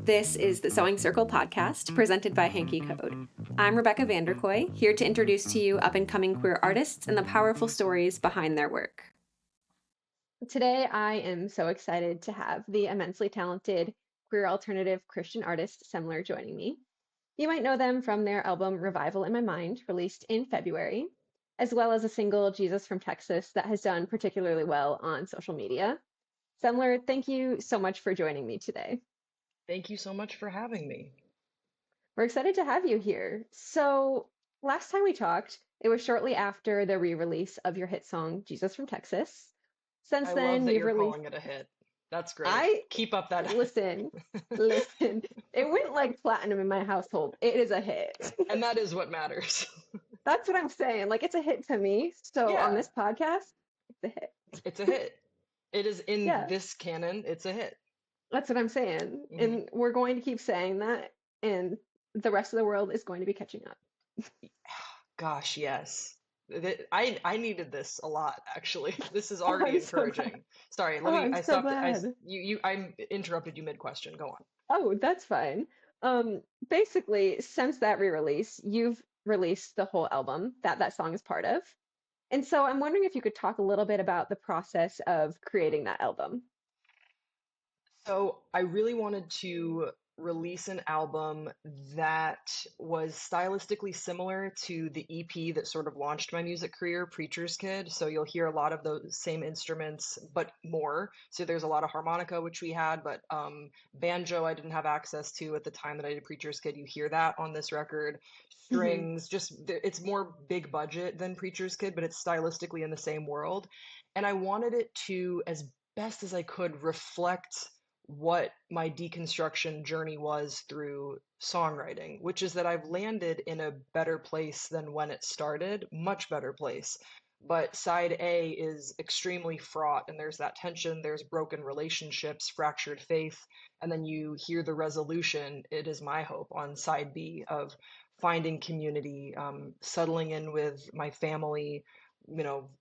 This is the Sewing Circle podcast presented by Hanky Code. I'm Rebecca Vanderkoy, here to introduce to you up-and-coming queer artists and the powerful stories behind their work. Today, I am so excited to have the immensely talented queer alternative Christian artist Semler joining me. You might know them from their album Revival in My Mind, released in February, as well as a single, Jesus from Texas, that has done particularly well on social media. Semler, thank you so much for joining me today. Thank you so much for having me. We're excited to have you here. So, last time we talked, it was shortly after the re-release of your hit song, Jesus from Texas. Since I love then, that you've you're released, calling it a hit. That's great. I, Keep up that. listen, listen, it went like platinum in my household. It is a hit. And that is what matters. That's what I'm saying. Like, it's a hit to me. So, on Yeah, this podcast, it's a hit. it's a hit. It is in Yeah, this canon, it's a hit. that's what I'm saying. Mhm. And we're going to keep saying that, and the rest of the world is going to be catching up. Gosh, yes. I needed this a lot, actually. This is Oh, already I'm so glad. encouraging. Sorry, Oh, I I'm so stopped. glad. I interrupted you mid-question. Go on. Oh, that's fine. Basically, since that re-release, you've released the whole album that song is part of. And so I'm wondering if you could talk a little bit about the process of creating that album. So I really wanted to release an album that was stylistically similar to the EP that sort of launched my music career, Preacher's Kid. So you'll hear a lot of those same instruments, but more. So there's a lot of harmonica, which we had, but banjo I didn't have access to at the time that I did Preacher's Kid. You hear that on this record. Hmm. Strings, it's more big budget than Preacher's Kid, but it's stylistically in the same world. And I wanted it to, as best as I could, reflect what my deconstruction journey was through songwriting, which is that I've landed in a better place than when it started, much better place. But side A is extremely fraught, and there's that tension, there's broken relationships, fractured faith, and then you hear the resolution, it is my hope, on side B of finding community, settling in with my family,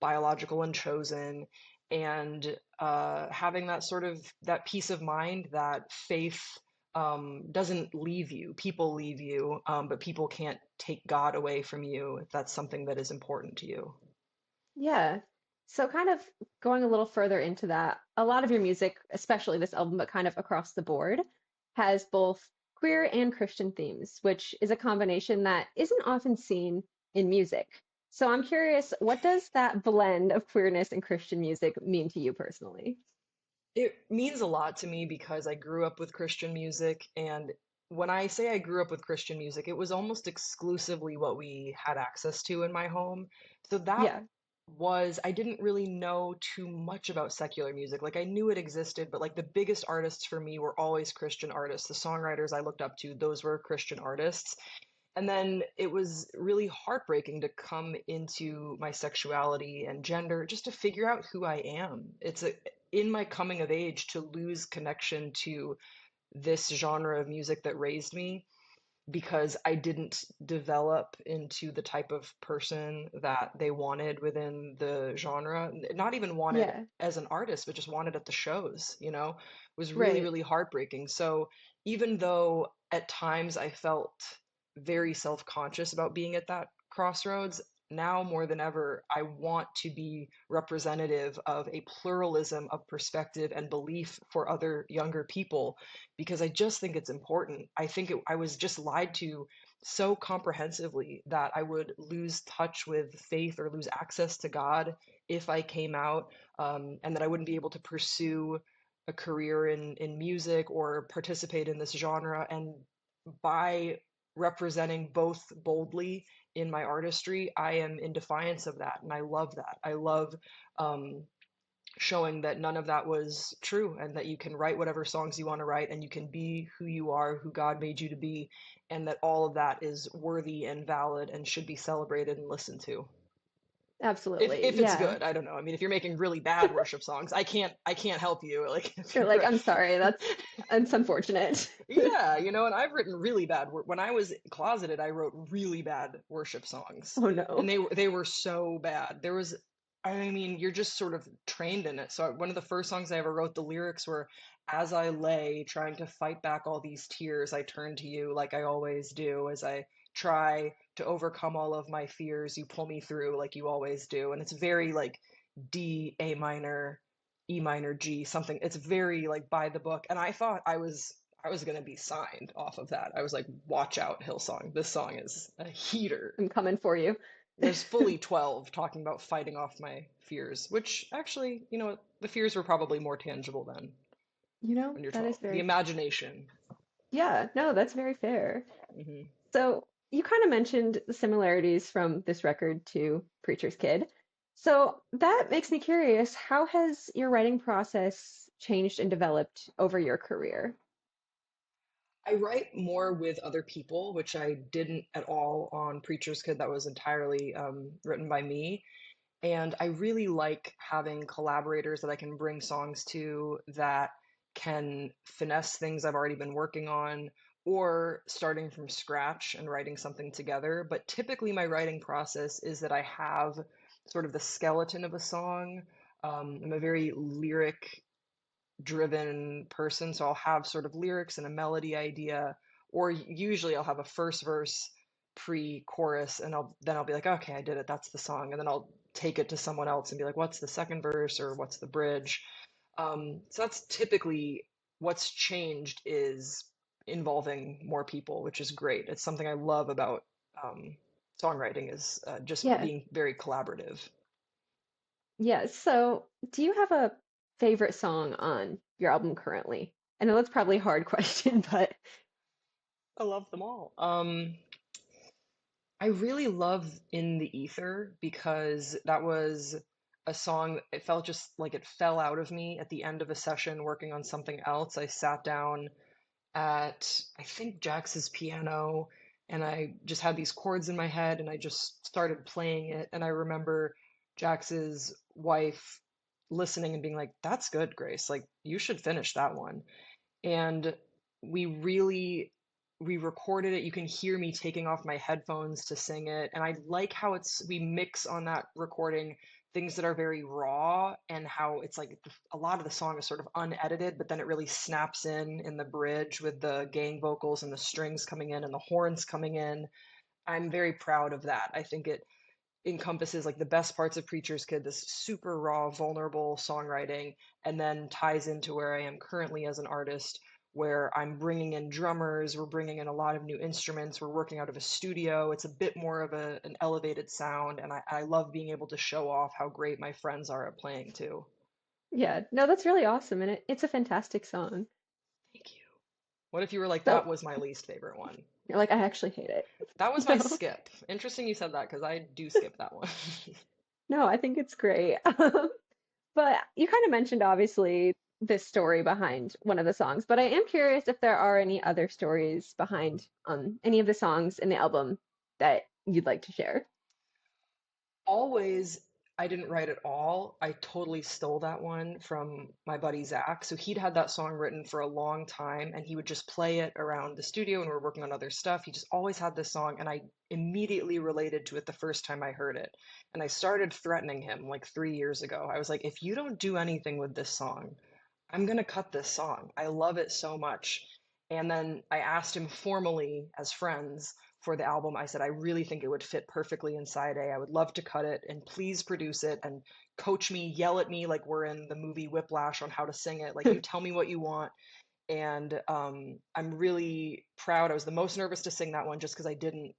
biological and chosen, and having that sort of that peace of mind that faith doesn't leave you. People leave you, but people can't take God away from you if that's something that is important to you. Yeah. So kind of going a little further into that, a lot of your music, especially this album, but kind of across the board, has both queer and Christian themes, which is a combination that isn't often seen in music. So I'm curious, what does that blend of queerness and Christian music mean to you personally? It means a lot to me because I grew up with Christian music, and when I say I grew up with Christian music, it was almost exclusively what we had access to in my home. So that Yeah. I didn't really know too much about secular music. Like I knew it existed, but like the biggest artists for me were always Christian artists. The songwriters I looked up to, those were Christian artists. And then it was really heartbreaking to come into my sexuality and gender just to figure out who I am. In my coming of age to lose connection to this genre of music that raised me because I didn't develop into the type of person that they wanted within the genre. Not even wanted Yeah. as an artist, but just wanted at the shows, was really, Right. really heartbreaking. So even though at times I felt very self-conscious about being at that crossroads, now more than ever, I want to be representative of a pluralism of perspective and belief for other younger people because I just think it's important. I was just lied to so comprehensively that I would lose touch with faith or lose access to God if I came out, and that I wouldn't be able to pursue a career in music or participate in this genre. And by representing both boldly in my artistry, I am in defiance of that, and I love that. I love um, showing that none of that was true and that you can write whatever songs you want to write and you can be who you are, who God made you to be, and that all of that is worthy and valid and should be celebrated and listened to. Absolutely. If it's Yeah. good, I don't know. I mean, if you're making really bad worship songs, I can't help you. Like if You're like, you're I'm sorry, that's unfortunate. yeah, and I've written really bad when I was closeted, I wrote really bad worship songs. Oh And no. they were so bad. There was I mean, you're just sort of trained in it. So one of the first songs I ever wrote, the lyrics were, "As I lay trying to fight back all these tears, I turn to you like I always do. As I try to overcome all of my fears, you pull me through like you always do." And it's very like D, A minor, E minor, G, something. It's very like by the book. And I thought I was gonna be signed off of that. I was like, watch out, Hillsong. This song is a heater. I'm coming for you. There's fully 12 talking about fighting off my fears, which actually, the fears were probably more tangible then when you're That is 12. The very, imagination. yeah, no, that's very fair. Hmm. So you kind of mentioned the similarities from this record to Preacher's Kid. So that makes me curious, how has your writing process changed and developed over your career? I write more with other people, which I didn't at all on Preacher's Kid. That was entirely written by me. And I really like having collaborators that I can bring songs to that can finesse things I've already been working on or starting from scratch and writing something together. But typically, my writing process is that I have sort of the skeleton of a song. I'm a very lyric driven person, so I'll have sort of lyrics and a melody idea, or usually I'll have a first verse pre-chorus, and I'll be like, okay, I did it, that's the song, and then I'll take it to someone else and be like, what's the second verse or what's the bridge? So that's typically what's changed is involving more people, which is great. It's something I love about songwriting is just Yeah, being very collaborative. yeah. So do you have a favorite song on your album currently? I know that's probably a hard question, but I love them all. I really love In the Ether because that was a song, it felt just like it fell out of me at the end of a session working on something else. I sat down at, I think, Jax's piano, and I just had these chords in my head and I just started playing it. And I remember Jax's wife listening and being like, "That's good, Grace. Like, you should finish that one." And we really we recorded it. You can hear me taking off my headphones to sing it, and I like how we mix on that recording things that are very raw, and how it's like a lot of the song is sort of unedited, but then it really snaps in the bridge with the gang vocals and the strings coming in and the horns coming in. I'm very proud of that. I think it encompasses like the best parts of Preacher's Kid, this super raw, vulnerable songwriting, and then ties into where I am currently as an artist, where I'm bringing in drummers, we're bringing in a lot of new instruments, we're working out of a studio. It's a bit more of an elevated sound, and I love being able to show off how great my friends are at playing too. yeah, no, that's really awesome, and it's a fantastic song. Thank you. What if you were like, that So was my least favorite one? you're like, I actually hate it. That was my No, skip. Interesting you said that because I do skip that one. no, I think it's great. But you kind of mentioned obviously this story behind one of the songs, but I am curious if there are any other stories behind any of the songs in the album that you'd like to share. Always, I didn't write it all. I totally stole that one from my buddy Zach. So he'd had that song written for a long time and he would just play it around the studio when we were working on other stuff. He just always had this song and I immediately related to it the first time I heard it. And I started threatening him like 3 years ago. I was like, if you don't do anything with this song, I'm gonna cut this song. I love it so much. And then I asked him formally as friends for the album. I said, I really think it would fit perfectly inside A. I would love to cut it and please produce it and coach me, yell at me like we're in the movie Whiplash on how to sing it. Like, you tell me what you want. And I'm really proud. I was the most nervous to sing that one just because I didn't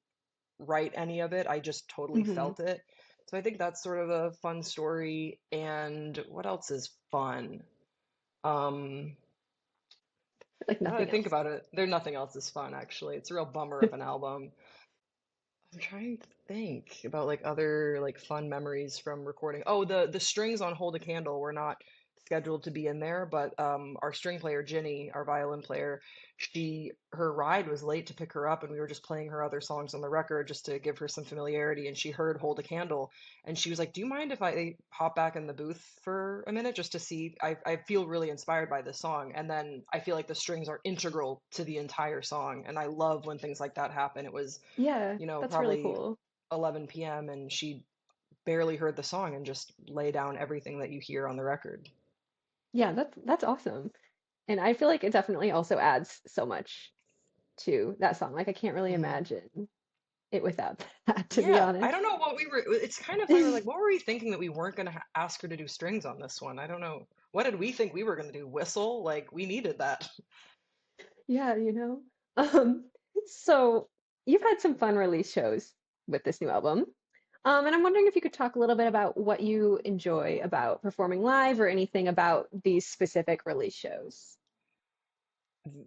write any of it. I just totally Hmm. felt it. So I think that's sort of a fun story. And what else is fun? Um, Like Now that I nothing think else. about it, there's nothing else is fun, actually. It's a real bummer of an album. I'm trying to think about like other like fun memories from recording. Oh, the strings on Hold a Candle were not scheduled to be in there, but our string player Ginny, our violin player, her ride was late to pick her up, and we were just playing her other songs on the record just to give her some familiarity, and she heard Hold a Candle, and she was like, "Do you mind if I hop back in the booth for a minute just to see? I feel really inspired by this song." And then I feel like the strings are integral to the entire song, and I love when things like that happen. It was Yeah, that's really probably cool. 11 p.m. and she barely heard the song and just lay down everything that you hear on the record. Yeah, that's awesome. And I feel like it definitely also adds so much to that song. Like I can't really Mhm. imagine it without that, to be Yeah, I honest. don't know what we were. It's kind of funny. We're like, what were we thinking that we weren't going to ask her to do strings on this one? I don't know. What did we think we were going to do? Whistle? Like, we needed that. Yeah, you know. Um, so you've had some fun release shows with this new album. And I'm wondering if you could talk a little bit about what you enjoy about performing live or anything about these specific release shows.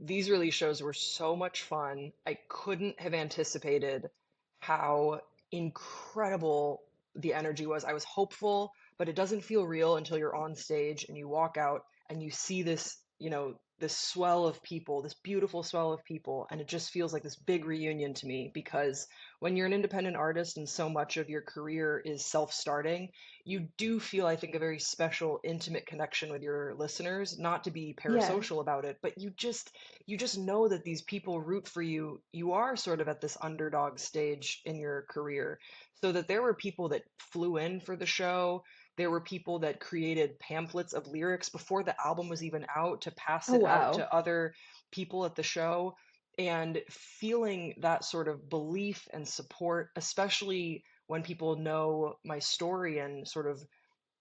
These release shows were so much fun. I couldn't have anticipated how incredible the energy was. I was hopeful, but it doesn't feel real until you're on stage and you walk out and you see this, this swell of people, this beautiful swell of people, and it just feels like this big reunion to me because when you're an independent artist and so much of your career is self-starting, you do feel, I think, a very special, intimate connection with your listeners, not to be Yeah. parasocial about it, but you just know that these people root for you. You are sort of at this underdog stage in your career. So that there were people that flew in for the show. There were people that created pamphlets of lyrics before the album was even out to pass Oh, it out wow. to other people at the show. And feeling that sort of belief and support, especially when people know my story and sort of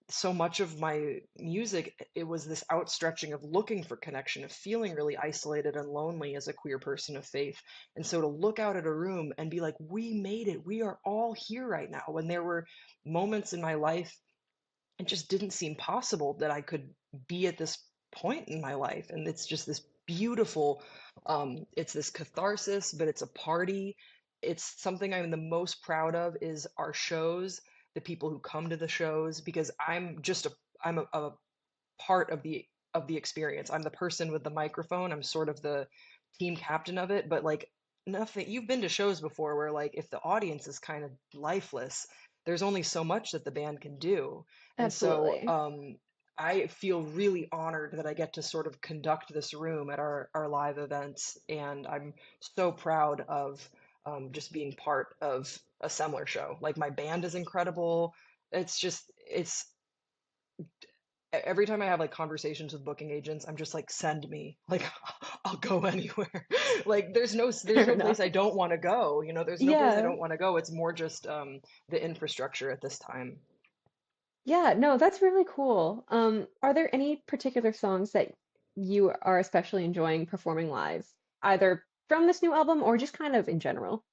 so much of my music, it was this outstretching of looking for connection, of feeling really isolated and lonely as a queer person of faith. And so to look out at a room and be like, we made it, we are all here right now. When there were moments in my life, it just didn't seem possible that I could be at this point in my life. And it's just this beautiful, it's this catharsis, but it's a party. It's something I'm the most proud of is our shows, the people who come to the shows, because I'm a part of the experience. I'm the person with the microphone. I'm sort of the team captain of it, but like nothing you've been to shows before where like if the audience is kind of lifeless, there's only so much that the band can do. And so Absolutely. I feel really honored that I get to sort of conduct this room at our live events, and I'm so proud of just being part of a Semler show. Like my band is incredible. It's every time I have like conversations with booking agents, I'm just like, send me. Like, I'll go anywhere. Like, there's Fair no enough. place I don't want to go. There's no place I Yeah. don't want to go. It's more just the infrastructure at this time. Yeah, no, that's really cool. Are there any particular songs that you are especially enjoying performing live, either from this new album or just kind of in general?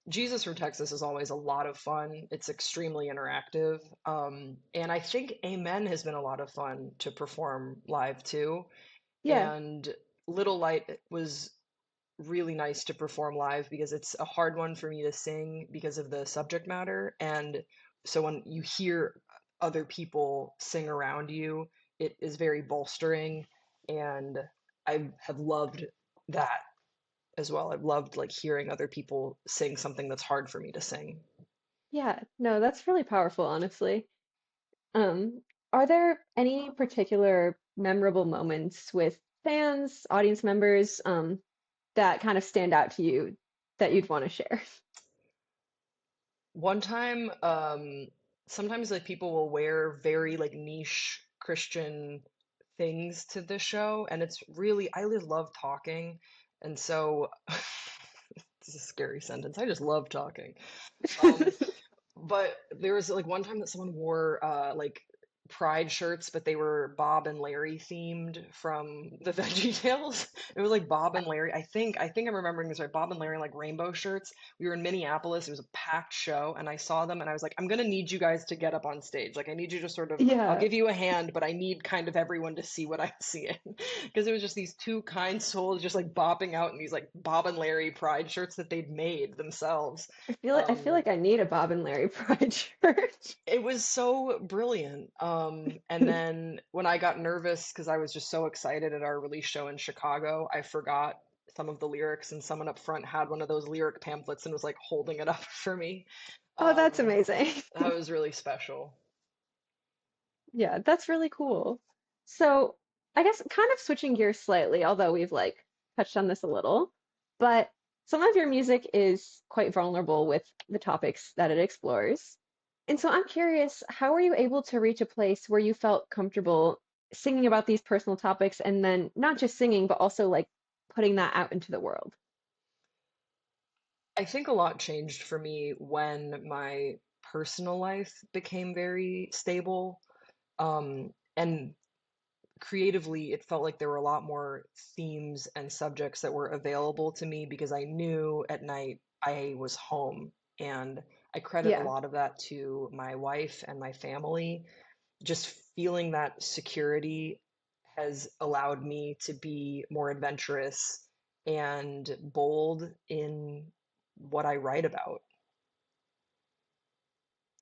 Jesus from Texas is always a lot of fun. It's extremely interactive. And I think Amen has been a lot of fun to perform live too. Yeah. And Little Light was really nice to perform live because it's a hard one for me to sing because of the subject matter. And so when you hear other people sing around you, it is very bolstering. And I have loved that as well. I've loved like hearing other people sing something that's hard for me to sing. Yeah, no, that's really powerful, honestly. Um, are there any particular memorable moments with fans, audience members, that kind of stand out to you that you'd want to share? One time, sometimes like people will wear very like niche Christian things to the show, and it's really, I just love talking, and so this is a scary sentence. I just love talking. Um, but there was like one time that someone wore like pride shirts, but they were Bob and Larry themed from the Veggie Tales. It was like Bob and Larry. I think I'm remembering this right. Bob and Larry like rainbow shirts. We were in Minneapolis. It was a packed show, and I saw them, and I was like, I'm gonna need you guys to get up on stage. Like I need you to sort of. I'll Yeah, give you a hand, but I need kind of everyone to see what I'm seeing because it was just these two kind souls just like bopping out in these like Bob and Larry pride shirts that they'd made themselves. I feel like I need a Bob and Larry Pride shirt. It was so brilliant. And then when I got nervous because I was just so excited at our release show in Chicago, I forgot some of the lyrics, and someone up front had one of those lyric pamphlets and was like holding it up for me. Oh, that's Um, amazing. that was really special. Yeah, that's really cool. So, I guess kind of switching gears slightly, although we've like touched on this a little, but some of your music is quite vulnerable with the topics that it explores. And so I'm curious, how were you able to reach a place where you felt comfortable singing about these personal topics and then not just singing, but also like putting that out into the world? I think a lot changed for me when my personal life became very stable. And creatively, it felt like there were a lot more themes and subjects that were available to me because I knew at night I was home. And I credit a Yeah. lot of that to my wife and my family. Just feeling that security has allowed me to be more adventurous and bold in what I write about.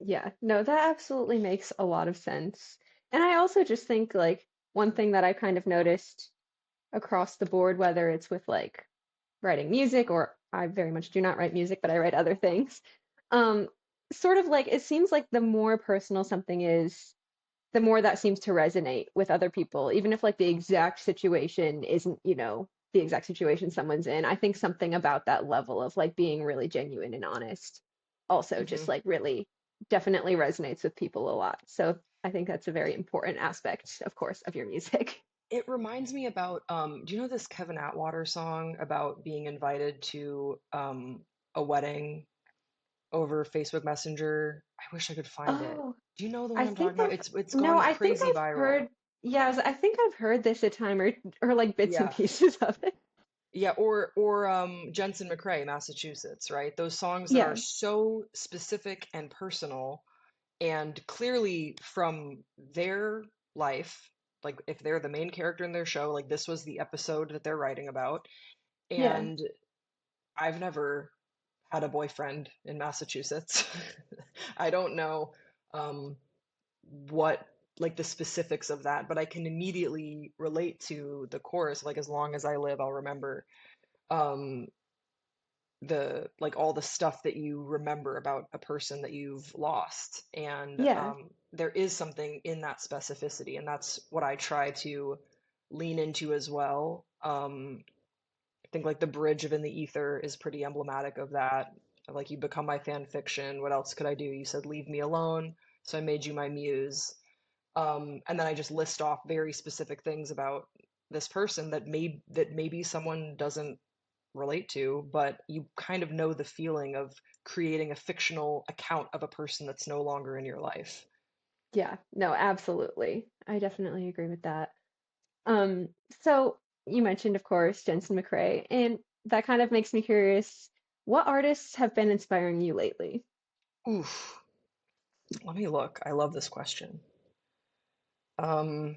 Yeah, no, that absolutely makes a lot of sense. And I also just think like one thing that I kind of noticed across the board, whether it's with like writing music or I very much do not write music, but I write other things. Um, Sort of like it seems like the more personal something is, the more that seems to resonate with other people, even if like the exact situation isn't, the exact situation someone's in. I think something about that level of like being really genuine and honest also hmm just like really definitely resonates with people a lot. So I think that's a very important aspect, of course, of your music. It reminds me about, do you know this Kevin Atwater song about being invited to a wedding over Facebook Messenger? I wish I could find it. Oh, Do you know the one I I'm talking think about? I've It's no, gone I think crazy I've viral. heard, yeah, I think I've heard this a time or like bits and Yeah. pieces of it. Yeah, or Jensen McCrae, Massachusetts, right? Those songs that are Yeah, so specific and personal and clearly from their life, like if they're the main character in their show, like this was the episode that they're writing about. yeah, And I've never had a boyfriend in Massachusetts. I don't know um, what like the specifics of that, but I can immediately relate to the chorus, like as long as I live, I'll remember um, the like all the stuff that you remember about a person that you've lost. And yeah, there is something in that specificity, and that's what I try to lean into as well. I think like the bridge of In the Ether is pretty emblematic of that. Like, you become my fan fiction. What else could I do? You said leave me alone, so I made you my muse. And then I just list off very specific things about this person that maybe someone doesn't relate to, but you kind of know the feeling of creating a fictional account of a person that's no longer in your life. yeah. No, absolutely. I definitely agree with that. Um, so you mentioned, of course, Jensen McCrae, and that kind of makes me curious, what artists have been inspiring you lately? Oof. Let me look. I love this question. Um,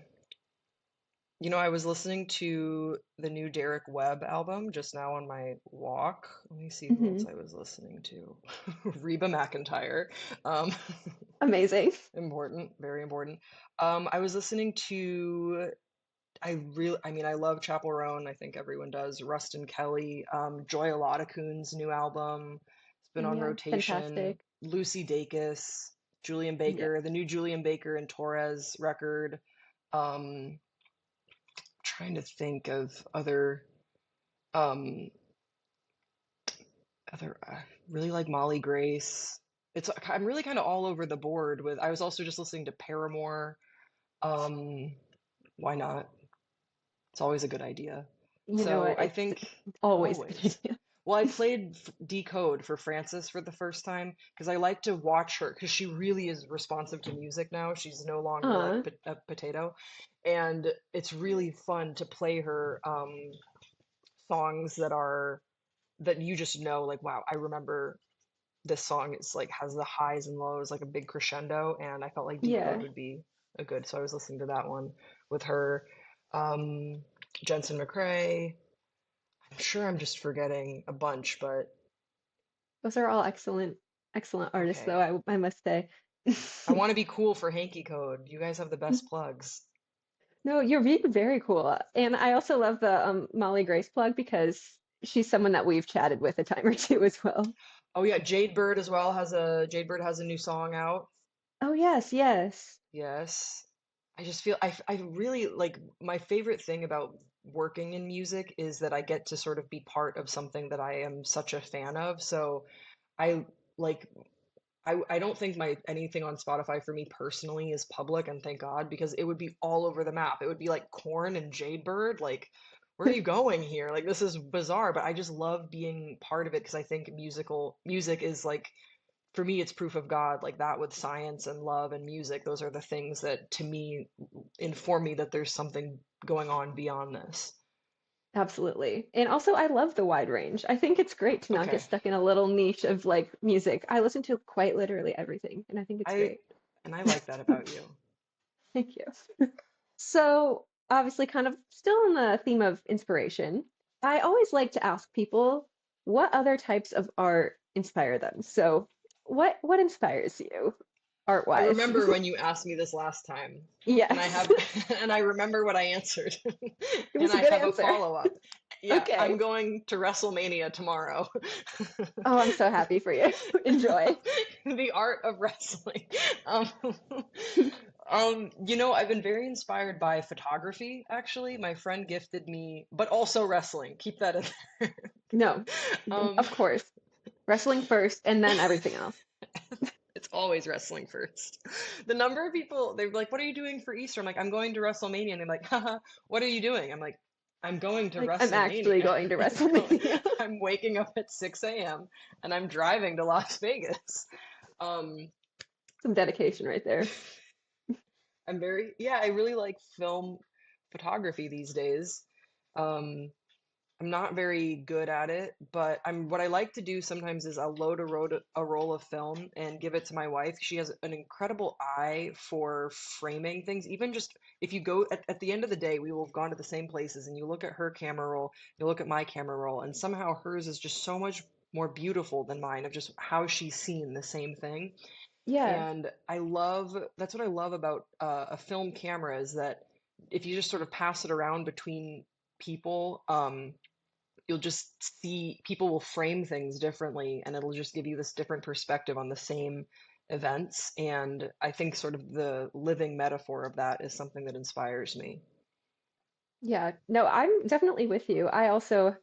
I was listening to the new Derek Webb album just now on my walk. Let me see who else Hmm. I was listening to. Reba McEntire. Um, Amazing. important, very important. I was listening to I love Chappell Roan. I think everyone does. Rustin Kelly, Joy Coon's new album. It's been Oh on yeah, rotation. fantastic. Lucy Dacus, Julian Yeah. Baker, the new Julian Baker and Torres record. Um, Trying to think of um, really like Molly Grace. I'm really kind of all over the board with. I was also just listening to Paramore. Um, why not? It's always a good idea. You know So what? I It's think always a good always. idea. Well, I played Decode for Frances for the first time because I like to watch her because she really is responsive to music now. She's no longer like Uh, a potato, and it's really fun to play her songs that you just know, like, wow, I remember this song is like has the highs and lows, like a big crescendo, and I felt like Decode yeah. would be a good. So I was listening to that one with her. Um, Jensen McCrae. I'm sure I'm just forgetting a bunch, but Those are all excellent, excellent artists, though, okay. I must say. I want to be cool for Hanky Code. You guys have the best plugs. No, you're being very cool. And I also love the Molly Grace plug because she's someone that we've chatted with a time or two as well. Oh yeah, Jade Bird has a new song out. Oh, yes, yes. Yes. I just feel I really like my favorite thing about working in music is that I get to sort of be part of something that I am such a fan of. So I like I don't think my anything on Spotify for me personally is public, and thank God, because it would be all over the map. It would be like Corn and Jadebird. Like, where are you going here? Like, this is bizarre, but I just love being part of it because I think music is like, for me, it's proof of God. Like that with science and love and music, those are the things that to me inform me that there's something going on beyond this. Absolutely. And also, I love the wide range. I think it's great to not get Okay. stuck in a little niche of like music. I listen to quite literally everything, and I think it's I great. and I like that about you. Thank you. So, obviously, kind of still on the theme of inspiration, I always like to ask people what other types of art inspire them. So, what inspires you I art-wise? remember when you asked me this last time, and I Yes, have, and I remember what I answered, it and was a I good have a answer. follow-up. Yeah, I'm Okay. going to WrestleMania tomorrow. Oh, I'm so happy for you. Enjoy. The art of wrestling. Um, I've been very inspired by photography, actually. My friend gifted me, but also wrestling. Keep that in there. No, Um, of course. Wrestling first and then everything else. It's always wrestling first. The number of people, they're like, "What are you doing for Easter?" I'm like, "I'm going to WrestleMania." And they're like, "Haha, what are you doing?" I'm like, "I'm going to Like, I'm actually WrestleMania." going to WrestleMania. I'm waking up at 6 a.m. and I'm driving to Las Vegas. Um, Some dedication right there. yeah, I really like film photography these days. Um, I'm not very good at it, but what I like to do sometimes is I'll load a roll of film and give it to my wife. She has an incredible eye for framing things. Even just if you go at the end of the day, we will have gone to the same places and you look at her camera roll, you look at my camera roll, and somehow hers is just so much more beautiful than mine of just how she's seen the same thing. Yeah. And that's what I love about a film camera is that if you just sort of pass it around between people, you'll just see people will frame things differently and it'll just give you this different perspective on the same events. And I think sort of the living metaphor of that is something that inspires me. Yeah. No, I'm definitely with you. I also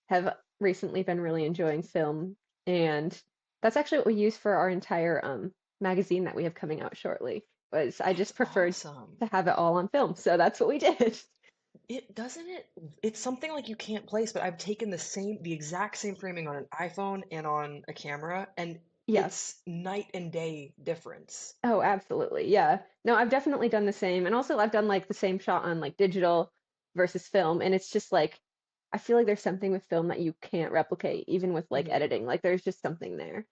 have recently been really enjoying film, and that's actually what we use for our entire magazine that we have coming out shortly. Was I That's just preferred awesome. to have it all on film, so that's what we did. It doesn't it it's something like you can't place, but I've taken the exact same framing on an iPhone and on a camera, and Yes. it's night and day difference. Oh, absolutely. Yeah. No, I've definitely done the same. And also I've done like the same shot on like digital versus film. And it's just like I feel like there's something with film that you can't replicate, even with like Mhm. editing. Like there's just something there.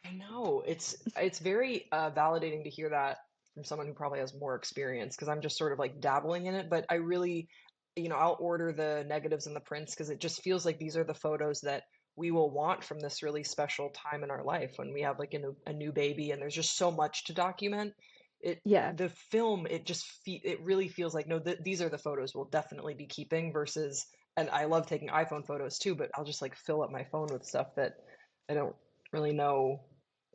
I know. It's very validating to hear that from someone who probably has more experience because I'm just sort of like dabbling in it, but I really, I'll order the negatives and the prints because it just feels like these are the photos that we will want from this really special time in our life when we have like a new baby and there's just so much to document. Yeah. The film, it really feels like no, these are the photos we'll definitely be keeping versus, and I love taking iPhone photos too, but I'll just like fill up my phone with stuff that I don't really know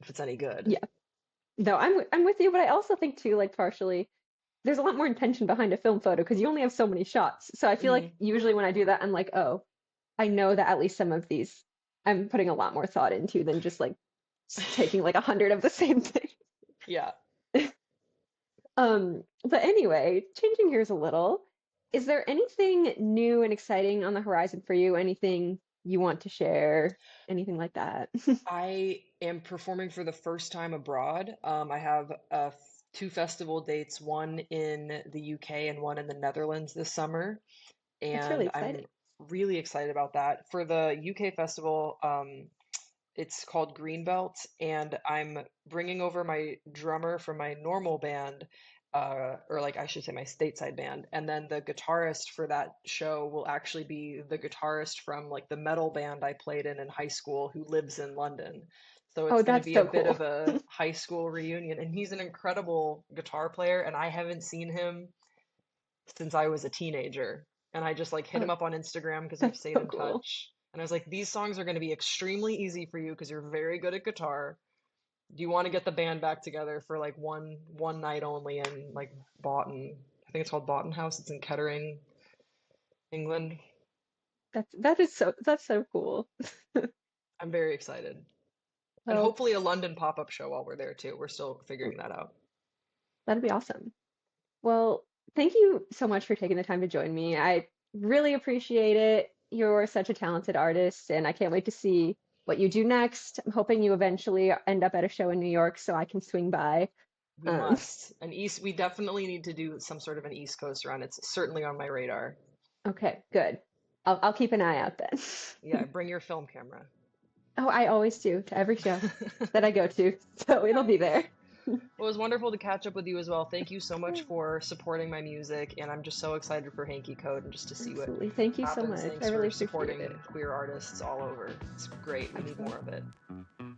if it's any good. Yeah. No, I'm with you, but I also think too, like partially, there's a lot more intention behind a film photo because you only have so many shots. So I feel like Hmm. usually when I do that, I'm like, oh, I know that at least some of these I'm putting a lot more thought into than just like taking like 100 of the same thing. Yeah. But anyway, changing gears a little, is there anything new and exciting on the horizon for you? Anything you want to share? Anything like that? I am performing for the first time abroad. I have two festival dates, one in the UK and one in the Netherlands this summer, That's really and I'm exciting. really excited about that. For the UK festival, it's called Greenbelt, and I'm bringing over my drummer from my normal band, or like I should say my stateside band, and then the guitarist for that show will actually be the guitarist from like the metal band I played in high school who lives in London. So Oh, it's going to that's be a so bit cool. of a high school reunion, and he's an incredible guitar player, and I haven't seen him since I was a teenager. And I just like hit him Oh, up on Instagram because we've that's stayed so in cool. touch. And I was like, these songs are going to be extremely easy for you because you're very good at guitar. Do you want to get the band back together for like one night only in like Boughton? I think it's called Boughton House. It's in Kettering, England. That's so cool. I'm very excited. And Well, hopefully a London pop-up show while we're there too. We're still figuring that out. that'd be awesome. Well, thank you so much for taking the time to join me. I really appreciate it. You're such a talented artist, and I can't wait to see what you do next. I'm hoping you eventually end up at a show in New York so I can swing by. We Um, must. We definitely need to do some sort of an East Coast run. It's certainly on my radar. okay, good. I'll keep an eye out then. Yeah, bring your film camera. Oh, I always do to every show that I go to, so it'll be there. Well, it was wonderful to catch up with you as well. Thank you so much for supporting my music, and I'm just so excited for Hanky Code and just to see what Absolutely. Thank you so happens. much. I Thanks really for appreciate supporting it. queer artists all over. It's great. We need more Absolutely. of it.